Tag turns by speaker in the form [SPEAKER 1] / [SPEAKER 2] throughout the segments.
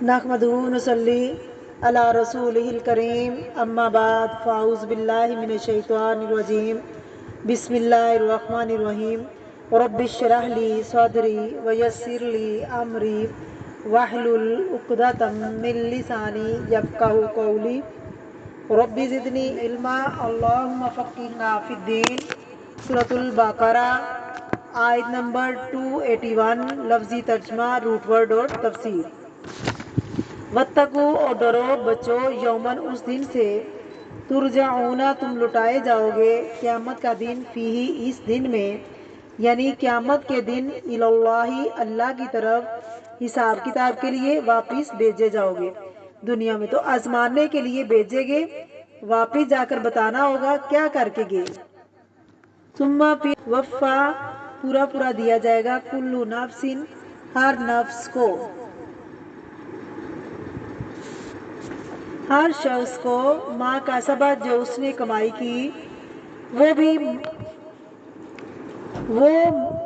[SPEAKER 1] نحمدہ ونصلی علی رسولہ الکریم اما بعد فاعوذ باللہ من الشیطان الرجیم بسم اللہ الرحمن الرحیم رب اشرح لی صدری ویسر لی امری واحلل عقدۃ من لسانی یفقہوا قولی رب زدنی علما اللہم فقہنا فی الدین۔ سورۃ البقرہ آیت نمبر 281، لفظی ترجمہ، روٹ ورڈ اور تفسیر۔ واتقوا، اور ڈرو، بچو، یومن، اس دن سے، ترجعون، تم لٹائے جاؤ گے، قیامت کا دن، فیہ، اس دن میں، یعنی قیامت کے دن، اللہ، اللہ کی طرف، حساب کتاب کے لیے واپس بھیجے جاؤ گے۔ دنیا میں تو آزمانے کے لیے بھیجے گے، واپس جا کر بتانا ہوگا کیا کر کے گئے۔ ثم، پھر، وفا، پورا پورا دیا جائے گا، کل نفس، ہر نفس کو، ہر شخص کو، ما کسبت، جو اس نے کمائی کی، وہ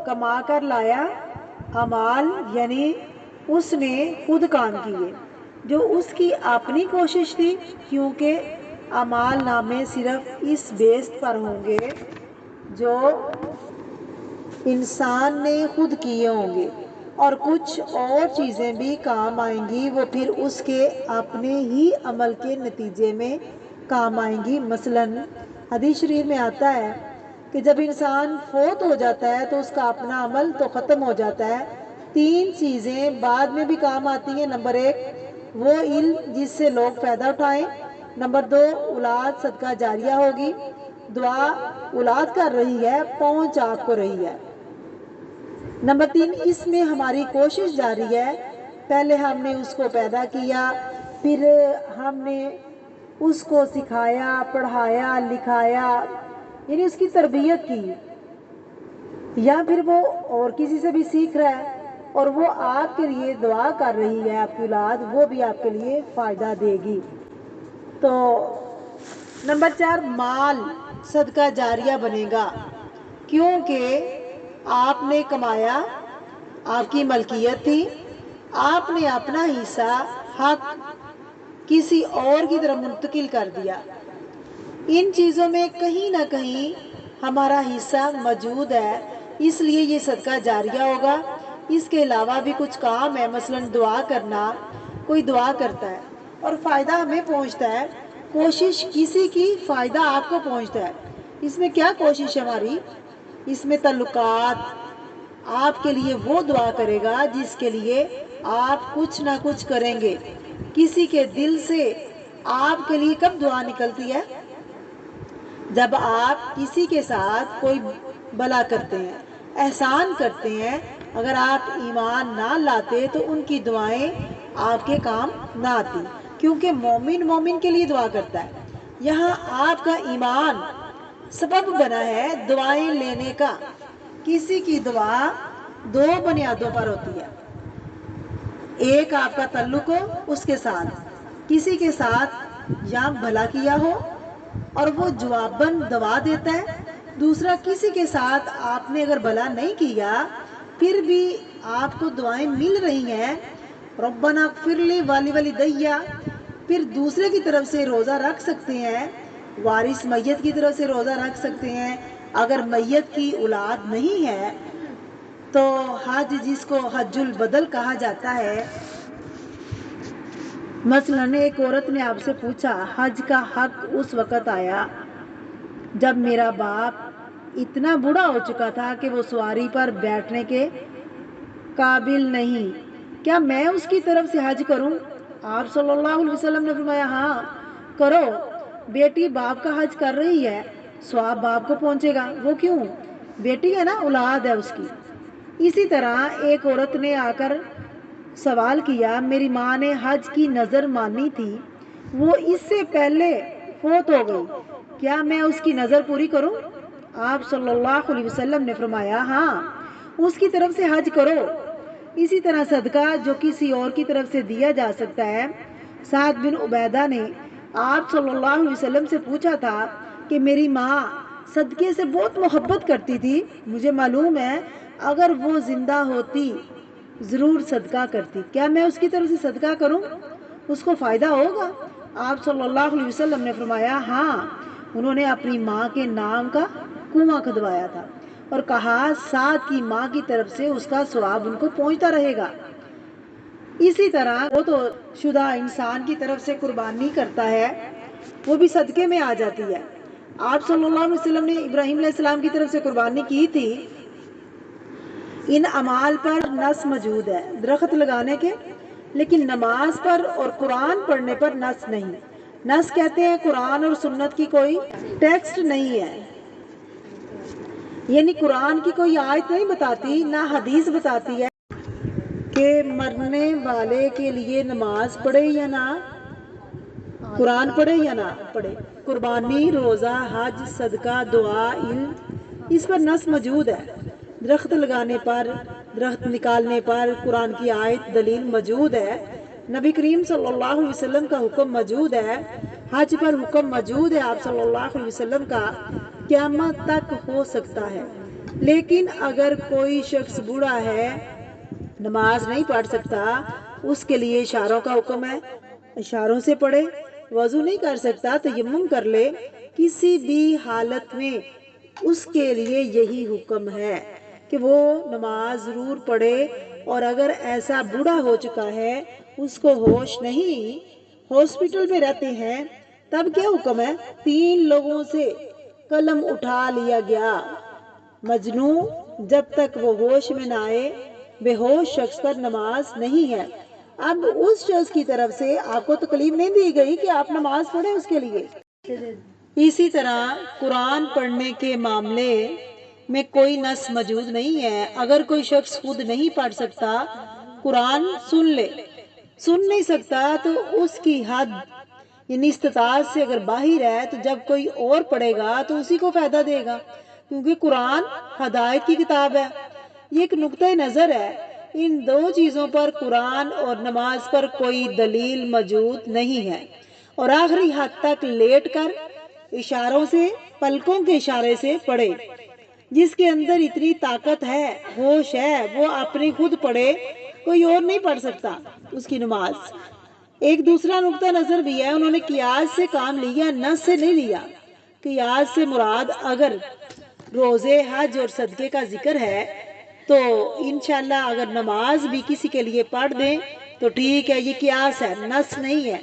[SPEAKER 1] کما کر لایا، اعمال، یعنی اس نے خود کام کیے، جو اس کی اپنی کوشش تھی، کیونکہ اعمال نامے صرف اس بیس پر ہوں گے جو انسان نے خود کیے ہوں گے، اور کچھ اور چیزیں بھی کام آئیں گی، وہ پھر اس کے اپنے ہی عمل کے نتیجے میں کام آئیں گی۔ مثلاً حدیث شریف میں آتا ہے کہ جب انسان فوت ہو جاتا ہے تو اس کا اپنا عمل تو ختم ہو جاتا ہے، 3 چیزیں بعد میں بھی کام آتی ہیں۔ نمبر 1، وہ علم جس سے لوگ فائدہ اٹھائیں۔ نمبر 2، اولاد صدقہ جاریہ ہوگی، دعا اولاد کر رہی ہے، پہنچ آپ کو رہی ہے۔ نمبر 3، اس میں ہماری کوشش جاری ہے، پہلے ہم نے اس کو پیدا کیا، پھر ہم نے اس کو سکھایا، پڑھایا، لکھایا، یعنی اس کی تربیت کی، یا پھر وہ اور کسی سے بھی سیکھ رہا ہے اور وہ آپ کے لیے دعا کر رہی ہے، آپ کی اولاد، وہ بھی آپ کے لیے فائدہ دے گی۔ تو نمبر 4، مال صدقہ جاریہ بنے گا، کیونکہ آپ نے کمایا، آپ کی ملکیت تھی، آپ نے اپنا حصہ، حق کسی اور کی طرف منتقل کر دیا۔ ان چیزوں میں کہیں نہ کہیں ہمارا حصہ موجود ہے، اس لیے یہ صدقہ جاریہ ہوگا۔ اس کے علاوہ بھی کچھ کام ہے، مثلاً دعا کرنا، کوئی دعا کرتا ہے اور فائدہ ہمیں پہنچتا ہے، کوشش کسی کی، فائدہ آپ کو پہنچتا ہے، اس میں کیا کوشش ہے ہماری؟ اس میں تعلقات، آپ کے لیے وہ دعا کرے گا جس کے لیے آپ کچھ نہ کچھ کریں گے۔ کسی کے دل سے آپ کے لیے کب دعا نکلتی ہے؟ جب آپ کسی کے ساتھ کوئی بھلا کرتے ہیں، احسان کرتے ہیں، اگر آپ ایمان نہ لاتے تو ان کی دعائیں آپ کے کام نہ آتی، کیونکہ مومن کے لیے دعا کرتا ہے۔ یہاں آپ کا ایمان سبب بنا ہے دعائیں لینے کا۔ کسی کی دعا 2 بنیادوں پر ہوتی ہے، ایک آپ کا تعلق ہو اس کے ساتھ، کسی کے ساتھ یا بھلا کیا ہو اور وہ جواباً دعا دیتا ہے، دوسرا کسی کے ساتھ آپ نے اگر بھلا نہیں کیا پھر بھی آپ کو دعائیں مل رہی ہیں، ربنا اغفر لی ولوالدی، پھر دوسرے کی طرف سے روزہ رکھ سکتے ہیں، وارث میت کی طرف سے روزہ رکھ سکتے ہیں، اگر میت کی اولاد نہیں ہے تو حج، جس کو حج البدل کہا جاتا ہے، مثلاً ایک عورت نے آپ سے پوچھا، حج کا حق اس وقت آیا جب میرا باپ اتنا بوڑھا ہو چکا تھا کہ وہ سواری پر بیٹھنے کے قابل نہیں، کیا میں اس کی طرف سے حج کروں؟ آپ صلی اللہ علیہ وسلم نے فرمایا، ہاں کرو، بیٹی باپ کا حج کر رہی ہے، ثواب باپ کو پہنچے گا۔ وہ کیوں؟ بیٹی ہے نا، اولاد ہے اس کی۔ اسی طرح ایک عورت نے آ کر سوال کیا، میری ماں نے حج کی نظر مانی تھی، وہ اس سے پہلے فوت ہو گئی، کیا میں اس کی نظر پوری کروں؟ آپ صلی اللہ علیہ وسلم نے فرمایا، ہاں، اس کی طرف سے حج کرو۔ اسی طرح صدقہ جو کسی اور کی طرف سے دیا جا سکتا ہے، سعد بن عبیدہ نے آپ صلی اللہ علیہ وسلم سے پوچھا تھا کہ میری ماں صدقے سے بہت محبت کرتی تھی، مجھے معلوم ہے اگر وہ زندہ ہوتی ضرور صدقہ کرتی۔ کیا میں اس کی طرف سے صدقہ کروں؟ اس کو فائدہ ہوگا؟ آپ صلی اللہ علیہ وسلم نے فرمایا ہاں، انہوں نے اپنی ماں کے نام کا کنواں کھدوایا تھا اور کہا سعد کی ماں کی طرف سے اس کا ثواب ان کو پہنچتا رہے گا۔ اسی طرح وہ تو شدہ انسان کی طرف سے قربانی کرتا ہے، وہ بھی صدقے میں آ جاتی ہے۔ آپ صلی اللہ علیہ وسلم نے ابراہیم علیہ السلام کی طرف سے قربانی کی تھی۔ ان اعمال پر نص موجود ہے درخت لگانے کے، لیکن نماز پر اور قرآن پڑھنے پر نص نہیں۔ نص کہتے ہیں قرآن اور سنت کی کوئی ٹیکسٹ نہیں ہے، یعنی قرآن کی کوئی آیت نہیں بتاتی، نہ حدیث بتاتی ہے کہ مرنے والے کے لیے نماز پڑھے یا نہ قرآن پڑھے یا نہ پڑھے۔ قربانی، روزہ، حج، صدقہ، دعا، علم، اس پر نص موجود ہے۔ درخت لگانے پر، درخت نکالنے پر قرآن کی آیت دلیل موجود ہے۔ نبی کریم صلی اللہ علیہ وسلم کا حکم موجود ہے۔ حج پر حکم موجود ہے آپ صلی اللہ علیہ وسلم کا، قیامت تک ہو سکتا ہے۔ لیکن اگر کوئی شخص بوڑھا ہے، نماز نہیں پڑھ سکتا، اس کے لیے اشاروں کا حکم ہے، اشاروں سے پڑھے۔ وضو نہیں کر سکتا، تیمم کر لے۔ کسی بھی حالت میں اس کے لیے یہی حکم ہے کہ وہ نماز ضرور پڑھے۔ اور اگر ایسا بوڑھا ہو چکا ہے، اس کو ہوش نہیں، ہاسپٹل میں رہتے ہیں، تب کیا حکم ہے؟ 3 لوگوں سے قلم اٹھا لیا گیا، مجنوں جب تک وہ ہوش میں نہ آئے، بے ہوش شخص پر نماز نہیں ہے۔ اب اس شخص کی طرف سے آپ کو تکلیف نہیں دی گئی کہ آپ نماز پڑھیں اس کے لیے۔ اسی طرح قرآن پڑھنے کے معاملے میں کوئی نص موجود نہیں ہے۔ اگر کوئی شخص خود نہیں پڑھ سکتا، قرآن سن لے، سن نہیں سکتا تو اس کی حد یعنی استطاعت سے اگر باہر ہے تو جب کوئی اور پڑھے گا تو اسی کو فائدہ دے گا، کیونکہ قرآن ہدایت کی کتاب ہے۔ یہ ایک نقطۂ نظر ہے۔ ان 2 چیزوں پر قرآن اور نماز پر کوئی دلیل موجود نہیں ہے۔ اور آخری حد تک لیٹ کر اشاروں سے، پلکوں کے اشارے سے پڑھے۔ جس کے اندر اتنی طاقت ہے، ہوش ہے، وہ اپنی خود پڑھے، کوئی اور نہیں پڑھ سکتا اس کی نماز۔ ایک دوسرا نقطہ نظر بھی ہے، انہوں نے قیاس سے کام لیا، نص سے نہیں لیا۔ قیاس سے مراد اگر روزے، حج اور صدقے کا ذکر ہے تو انشاءاللہ اگر نماز بھی کسی کے لیے پڑھ دیں تو ٹھیک ہے، یہ قیاس ہے، نص نہیں ہے۔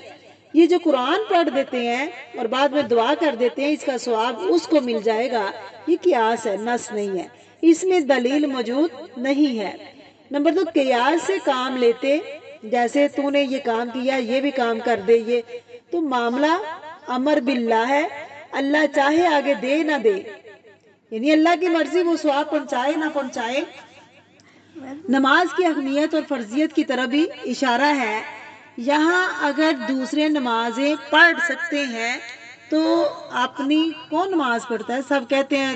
[SPEAKER 1] یہ جو قرآن پڑھ دیتے ہیں اور بعد میں دعا کر دیتے ہیں، اس کا ثواب اس کو مل جائے گا، یہ قیاس ہے، نص نہیں ہے، اس میں دلیل موجود نہیں ہے۔ نمبر 2، قیاس سے کام لیتے، جیسے تو نے یہ کام کیا، یہ بھی کام کر دے، یہ تو معاملہ امر باللہ ہے، اللہ چاہے آگے دے نہ دے، یعنی اللہ کی مرضی، وہ ثواب پہنچائے نہ پہنچائے۔ نماز کی اہمیت اور فرضیت کی طرف بھی اشارہ ہے۔ یہاں اگر دوسرے نمازیں پڑھ سکتے ہیں تو اپنی کون نماز پڑھتا ہے؟ سب کہتے ہیں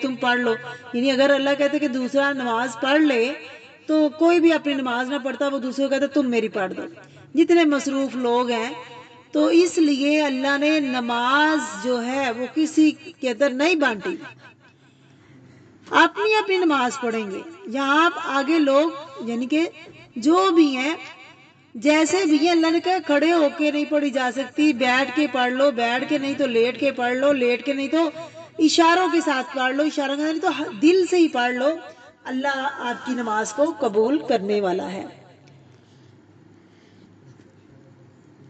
[SPEAKER 1] تم پڑھ لو، یعنی اگر اللہ کہتے کہ دوسرا نماز پڑھ لے تو کوئی بھی اپنی نماز نہ پڑھتا، وہ دوسرے کو کہتا تم میری پڑھ دو، جتنے مصروف لوگ ہیں۔ تو اس لیے اللہ نے نماز جو ہے وہ کسی کے اندر نہیں بانٹی، اپنی اپنی نماز پڑھیں گے۔ یہاں آپ آگے لوگ یعنی کہ جو بھی ہیں جیسے بھی ہیں، اللہ نے کہا کھڑے ہو کے نہیں پڑھی جا سکتی، بیٹھ کے پڑھ لو، بیٹھ کے نہیں تو لیٹ کے پڑھ لو، لیٹ کے نہیں تو اشاروں کے ساتھ پڑھ لو، اشاروں کے ساتھ نہیں تو دل سے ہی پڑھ لو، اللہ آپ کی نماز کو قبول کرنے والا ہے۔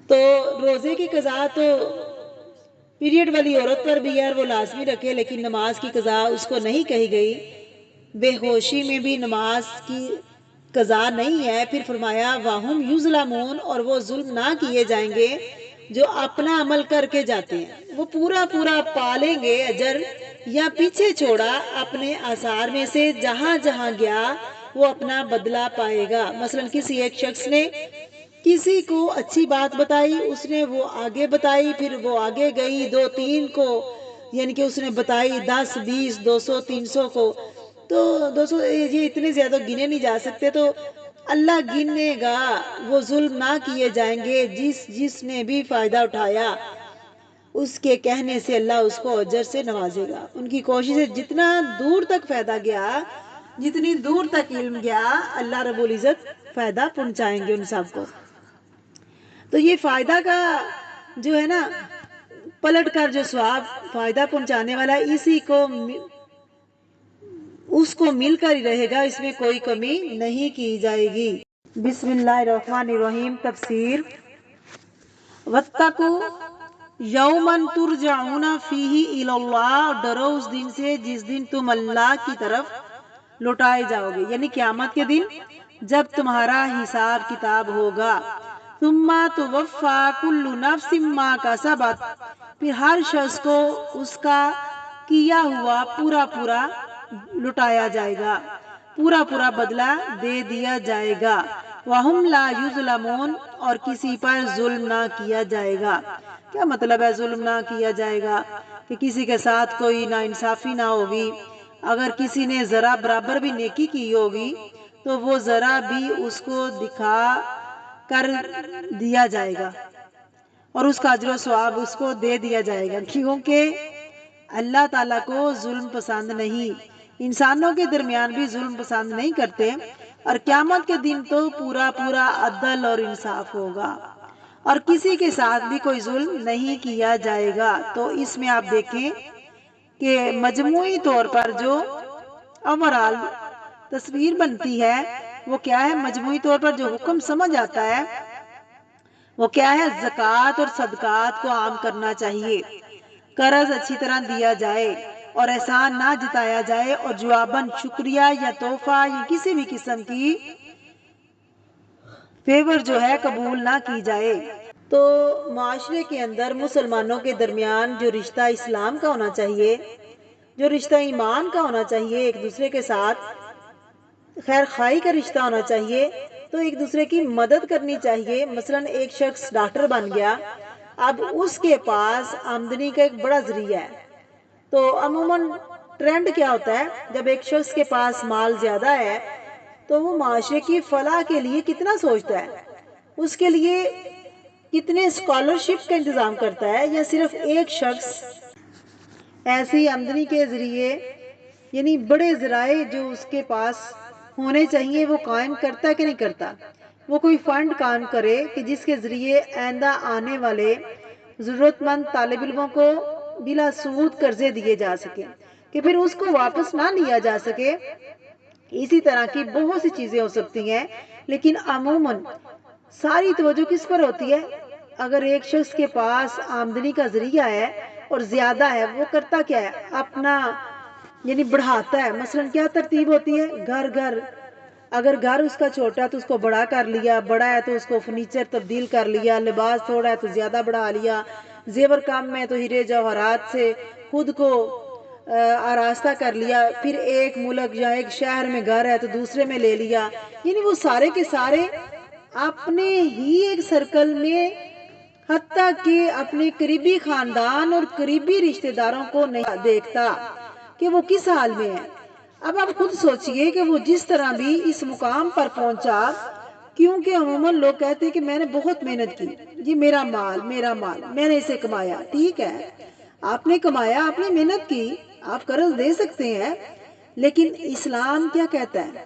[SPEAKER 1] تو روزے کی قضا تو پیریڈ والی عورت پر بھی ہے، وہ لازمی رکھے، لیکن نماز کی قضا اس کو نہیں کہی گئی۔ بے ہوشی میں بھی نماز کی قضا نہیں ہے۔ پھر فرمایا وَهُمْ يُظْلَمُونَ، اور وہ ظلم نہ کیے جائیں گے جو اپنا عمل کر کے جاتے ہیں، وہ پورا پورا پالیں گے اجر، یا پیچھے چھوڑا اپنے آثار میں سے جہاں جہاں گیا وہ اپنا بدلہ پائے گا۔ مثلا کسی ایک شخص نے کسی کو اچھی بات بتائی، اس نے وہ آگے بتائی، پھر وہ آگے گئی 2-3 کو، یعنی کہ اس نے بتائی 10 20 200 300 کو، تو 200 یہ اتنے زیادہ گنے نہیں جا سکتے، تو اللہ گنے گا، وہ ظلم نہ کیے جائیں گے۔ جس نے بھی فائدہ اٹھایا اس کے کہنے سے اللہ اس کو اجر سے نوازے گا۔ ان کی کوشش سے جتنا دور تک فائدہ گیا جتنی دور تک علم گیا اللہ رب العزت فائدہ پہنچائیں گے ان سب کو. تو یہ فائدہ کا جو ہے نا پلٹ کر جو ثواب فائدہ پہنچانے والا اس کو مل کر ہی رہے گا، اس میں کوئی کمی نہیں کی جائے گی. بسم اللہ الرحمن الرحیم. تفسیر. وَاتَّقُوا یَوْمًا تُرْجَعُونَ فِیہِ إِلَى اللَّهِ، ڈرو اس دن سے جس دن تم اللہ کی طرف لوٹائے جاؤ گے، یعنی قیامت کے دن جب تمہارا حساب کتاب ہوگا. ثُمَّ تُوَفَّىٰ كُلُّ نَفْسٍ مَّا كَسَبَتْ، پھر ہر شخص کو اس کا کیا ہوا پورا لٹایا جائے گا، پورا بدلہ دے دیا جائے گا. وَهُمْ لَا يُظْلَمُونَ، اور کسی پر ظلم نہ کیا جائے گا. کیا مطلب ہے ظلم نہ کیا جائے گا؟ کہ کسی کے ساتھ کوئی ناانصافی نہ ہوگی. اگر کسی نے ذرا برابر بھی نیکی کی ہوگی تو وہ ذرا بھی اس کو دکھا کر دیا جائے گا اور اس کا اجر و ثواب اس کو دے دیا جائے گا، کیونکہ اللہ تعالیٰ کو ظلم پسند نہیں. انسانوں کے درمیان بھی ظلم پسند نہیں کرتے، اور قیامت کے دن تو پورا عدل اور انصاف ہوگا اور کسی کے ساتھ بھی کوئی ظلم نہیں کیا جائے گا. تو اس میں آپ دیکھیں کہ مجموعی طور پر جو اوورال تصویر بنتی ہے وہ کیا ہے؟ مجموعی طور پر جو حکم سمجھ آتا ہے وہ کیا ہے؟ زکوٰۃ اور صدقات کو عام کرنا چاہیے، قرض اچھی طرح دیا جائے اور احسان نہ جتایا جائے، اور جواباً شکریہ یا تحفہ یا کسی بھی قسم کی فیور جو ہے قبول نہ کی جائے. تو معاشرے کے اندر مسلمانوں کے درمیان جو رشتہ اسلام کا ہونا چاہیے، جو رشتہ ایمان کا ہونا چاہیے، ایک دوسرے کے ساتھ خیر خواہی کا رشتہ ہونا چاہیے، تو ایک دوسرے کی مدد کرنی چاہیے. مثلا ایک شخص ڈاکٹر بن گیا، اب اس کے پاس آمدنی کا ایک بڑا ذریعہ ہے، تو عموماً ٹرینڈ کیا ہوتا ہے؟ جب ایک شخص کے پاس مال زیادہ ہے تو وہ معاشرے کی فلاح کے لیے کتنا سوچتا ہے، اس کے لیے کتنے اسکالرشپ کا انتظام کرتا ہے، یا صرف ایک شخص ایسی آمدنی کے ذریعے یعنی بڑے ذرائع جو اس کے پاس ہونے چاہیے وہ قائم کرتا ہے کہ نہیں کرتا؟ وہ کوئی فنڈ قائم کرے کہ جس کے ذریعے آئندہ آنے والے ضرورت مند طالب علموں کو بلا سود قرضے دیے جا سکیں کہ پھر اس کو واپس نہ لیا جا سکے. اسی طرح کی بہت سی چیزیں ہو سکتی ہیں، لیکن عموماً ساری توجہ کس پر ہوتی ہے؟ اگر ایک شخص کے پاس آمدنی کا ذریعہ ہے اور زیادہ ہے، وہ کرتا کیا ہے؟ اپنا یعنی بڑھاتا ہے. مثلا کیا ترتیب ہوتی ہے؟ گھر اگر گھر اس کا چھوٹا ہے تو اس کو بڑا کر لیا، بڑا ہے تو اس کو فرنیچر تبدیل کر لیا، لباس تھوڑا ہے تو زیادہ بڑھا لیا، زیور کم ہے تو ہیرے جواہرات سے خود کو آراستہ کر لیا، پھر ایک ملک یا ایک شہر میں گھر ہے تو دوسرے میں لے لیا. یعنی وہ سارے کے سارے اپنے ہی ایک سرکل میں، حتیٰ کہ اپنے قریبی خاندان اور قریبی رشتہ داروں کو نہیں دیکھتا کہ وہ کس حال میں ہے. اب آپ خود سوچئے کہ وہ جس طرح بھی اس مقام پر پہنچا، کیونکہ عموماً لوگ کہتے ہیں کہ میں نے بہت محنت کی، یہ میرا مال میں نے اسے کمایا. ٹھیک ہے، آپ نے کمایا، آپ نے محنت کی، آپ قرض دے سکتے ہیں، لیکن اسلام کیا کہتا ہے؟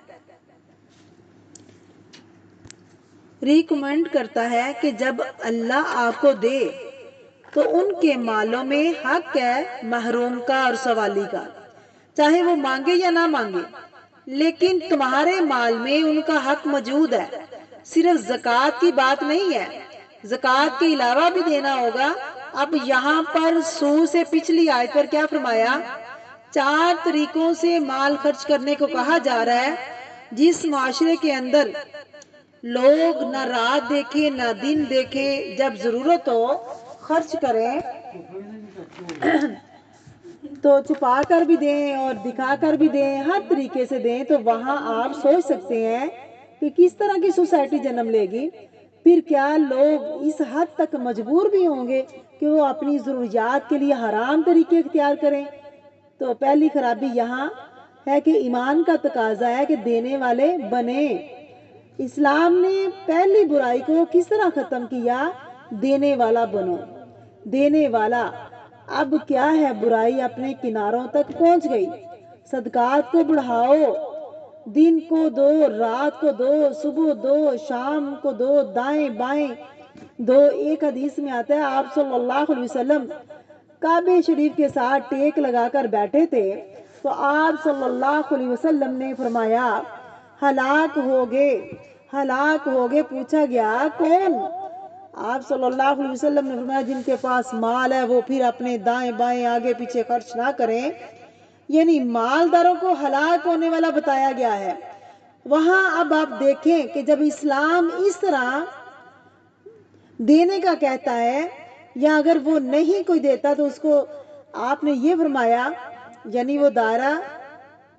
[SPEAKER 1] ریکمینڈ کرتا ہے کہ جب اللہ آپ کو دے تو ان کے مالوں میں حق ہے محروم کا اور سوالی کا، چاہے وہ مانگے یا نہ مانگے، لیکن تمہارے مال میں ان کا حق موجود ہے. صرف زکوٰۃ کی بات نہیں ہے، زکوٰۃ کے علاوہ بھی دینا ہوگا. اب یہاں پر سور سے پچھلی آیت پر کیا فرمایا؟ 4 طریقوں سے مال خرچ کرنے کو کہا جا رہا ہے. جس معاشرے کے اندر لوگ نہ رات دیکھیں نہ دن دیکھیں، جب ضرورت ہو خرچ کریں تو چھپا کر بھی دیں اور دکھا کر بھی دیں، ہر طریقے سے دیں، تو وہاں آپ سوچ سکتے ہیں کہ کس طرح کی سوسائٹی جنم لے گی. پھر کیا لوگ اس حد تک مجبور بھی ہوں گے کہ وہ اپنی ضروریات کے لیے حرام طریقے اختیار کریں؟ تو پہلی خرابی یہاں ہے کہ ایمان کا تقاضا ہے کہ دینے والے بنیں. اسلام نے پہلی برائی کو کس طرح ختم کیا؟ دینے والا بنو، دینے والا. اب کیا ہے؟ برائی اپنے کناروں تک پہنچ گئی. صدقات کو بڑھاؤ، دن کو دو، رات کو دو، صبح دو، شام کو دو، دائیں بائیں دو۔ ایک حدیث میں آتا ہے آپ صلی اللہ علیہ وسلم کعبے شریف کے ساتھ ٹیک لگا کر بیٹھے تھے تو آپ صلی اللہ علیہ وسلم نے فرمایا ہلاک ہوگے۔ پوچھا گیا کون؟ آپ صلی اللہ علیہ وسلم نے فرمایا جن کے پاس مال ہے وہ پھر اپنے دائیں بائیں آگے پیچھے خرچ نہ کریں، یعنی مالداروں کو ہلاک ہونے والا بتایا گیا ہے۔ وہاں اب آپ دیکھیں کہ جب اسلام اس طرح دینے کا کہتا ہے یا اگر وہ نہیں کوئی دیتا تو اس کو آپ نے یہ فرمایا، یعنی وہ دائرہ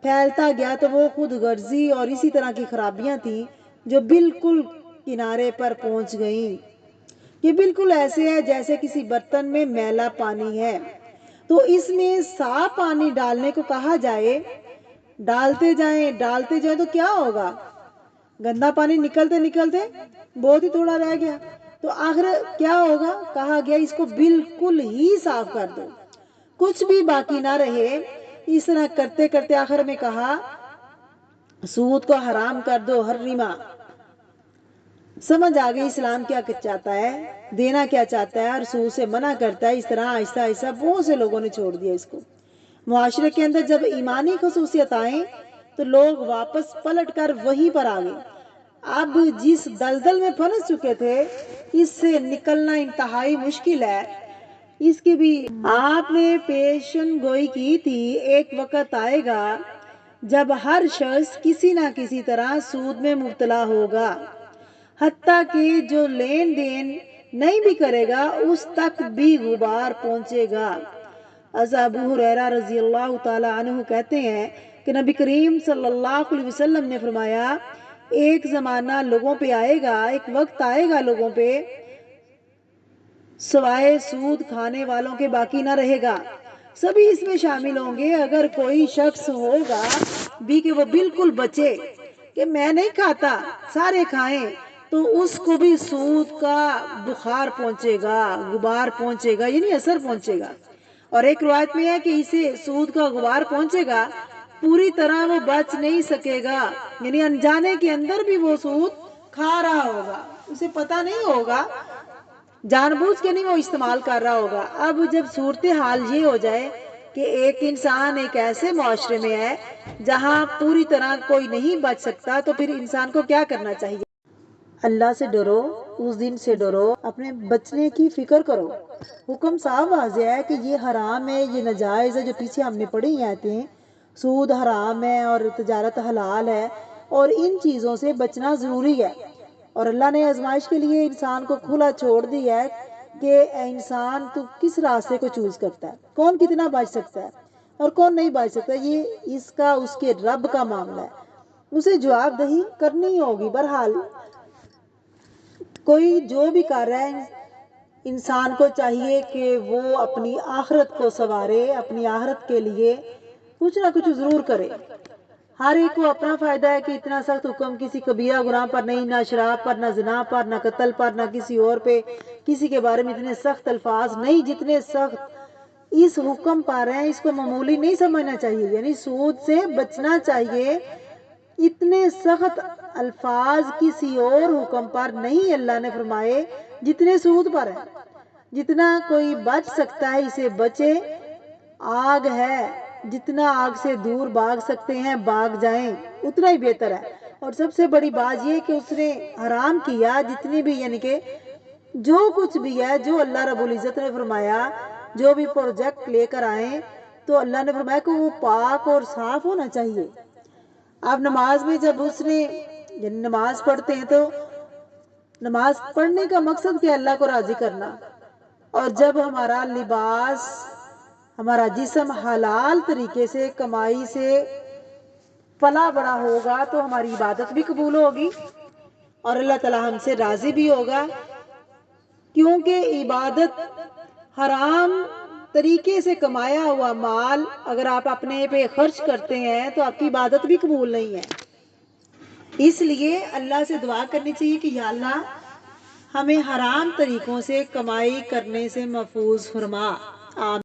[SPEAKER 1] پھیلتا گیا تو وہ خود غرضی اور اسی طرح کی خرابیاں تھیں جو بالکل کنارے پر پہنچ گئیں۔ یہ بالکل ایسے ہے جیسے کسی برتن میں میلا پانی ہے تو اس میں صاف پانی ڈالنے کو کہا جائے، ڈالتے جائیں تو کیا ہوگا؟ گندا پانی نکلتے نکلتے بہت ہی تھوڑا رہ گیا تو آخر کیا ہوگا؟ کہا گیا اس کو بالکل ہی صاف کر دو، کچھ بھی باقی نہ رہے۔ اس طرح کرتے کرتے آخر میں کہا سود کو حرام کر دو، حرما۔ سمجھ آ گئی اسلام کیا چاہتا ہے، دینا کیا چاہتا ہے اور سود سے منع کرتا ہے۔ اس طرح آہستہ آہستہ بہت سے لوگوں نے چھوڑ دیا اس کو۔ معاشرے کے اندر جب ایمانی خصوصیت آئیں تو لوگ واپس پلٹ کر وہیں پر آ گئے۔ اب جس دلدل میں پھنس چکے تھے اس سے نکلنا انتہائی مشکل ہے۔ اس کی بھی آپ نے پیشن گوئی کی تھی، ایک وقت آئے گا جب ہر شخص کسی نہ کسی طرح سود میں مبتلا ہوگا، حتیٰ کہ جو لین دین نہیں بھی کرے گا اس تک بھی غبار پہنچے گا۔ ابو ہریرہ رضی اللہ تعالی عنہ کہتے ہیں کہ نبی کریم صلی اللہ علیہ وسلم نے فرمایا ایک زمانہ لوگوں پہ آئے گا، ایک وقت آئے گا لوگوں پہ سوائے سود کھانے والوں کے باقی نہ رہے گا، سبھی اس میں شامل ہوں گے۔ اگر کوئی شخص ہوگا بھی کہ وہ بالکل بچے کہ میں نہیں کھاتا سارے کھائیں تو اس کو بھی سود کا بخار پہنچے گا، غبار پہنچے گا، یعنی اثر پہنچے گا۔ اور ایک روایت میں ہے کہ اسے سود کا غبار پہنچے گا، پوری طرح وہ بچ نہیں سکے گا، یعنی انجانے کے اندر بھی وہ سود کھا رہا ہوگا، اسے پتہ نہیں ہوگا، جان بوجھ کے نہیں وہ استعمال کر رہا ہوگا۔ اب جب صورتحال یہ ہو جائے کہ ایک انسان ایک ایسے معاشرے میں ہے جہاں پوری طرح کوئی نہیں بچ سکتا تو پھر انسان کو کیا کرنا چاہیے؟ اللہ سے ڈرو، اس دن سے ڈرو، اپنے بچنے کی فکر کرو۔ حکم صاف واضح ہے کہ یہ حرام ہے، یہ ناجائز ہے، جو پیچھے ہم نے پڑھی ہیں آیتیں، سود حرام ہے اور تجارت حلال ہے اور ان چیزوں سے بچنا ضروری ہے۔ اور اللہ نے آزمائش کے لیے انسان کو کھلا چھوڑ دیا ہے کہ اے انسان تو کس راستے کو چوز کرتا ہے، کون کتنا بچ سکتا ہے اور کون نہیں بچ سکتا، یہ اس کا اس کے رب کا معاملہ ہے، اسے جواب دہی کرنی ہوگی۔ بہرحال کوئی جو بھی کر رہا ہے انسان کو چاہیے کہ وہ اپنی آخرت کو سنوارے، اپنی آخرت کے لیے کچھ نہ کچھ ضرور کرے۔ ہر ایک کو اپنا فائدہ ہے کہ اتنا سخت حکم کسی کبیرہ گناہ پر نہیں، نہ شراب پر، نہ زنا پر، نہ قتل پر، نہ کسی اور پہ، کسی کے بارے میں اتنے سخت الفاظ نہیں جتنے سخت اس حکم پر ہیں۔ اس کو معمولی نہیں سمجھنا چاہیے، یعنی سود سے بچنا چاہیے۔ اتنے سخت الفاظ کسی اور حکم پر نہیں اللہ نے فرمائے جتنے سود پر ہیں۔ جتنا کوئی بچ سکتا ہے اسے بچے، آگ ہے، جتنا آگ سے دور بھاگ سکتے ہیں بھاگ جائیں، اتنا ہی بہتر ہے۔ اور سب سے بڑی بات یہ کہ اس نے حرام کیا جتنی بھی، یعنی کہ جو کچھ بھی ہے، جو اللہ رب العزت نے فرمایا جو بھی پروجیکٹ لے کر آئیں تو اللہ نے فرمایا کہ وہ پاک اور صاف ہونا چاہیے۔ اب نماز میں جب اس نے، یعنی نماز پڑھتے ہیں تو نماز پڑھنے کا مقصد کیا؟ اللہ کو راضی کرنا۔ اور جب ہمارا لباس، ہمارا جسم حلال طریقے سے کمائی سے پلا بڑا ہوگا تو ہماری عبادت بھی قبول ہوگی اور اللہ تعالی ہم سے راضی بھی ہوگا، کیونکہ عبادت حرام طریقے سے کمایا ہوا مال اگر آپ اپنے پہ خرچ کرتے ہیں تو آپ کی عبادت بھی قبول نہیں ہے۔ اس لیے اللہ سے دعا کرنی چاہیے کہ یا اللہ ہمیں حرام طریقوں سے کمائی کرنے سے محفوظ فرما۔ آمین۔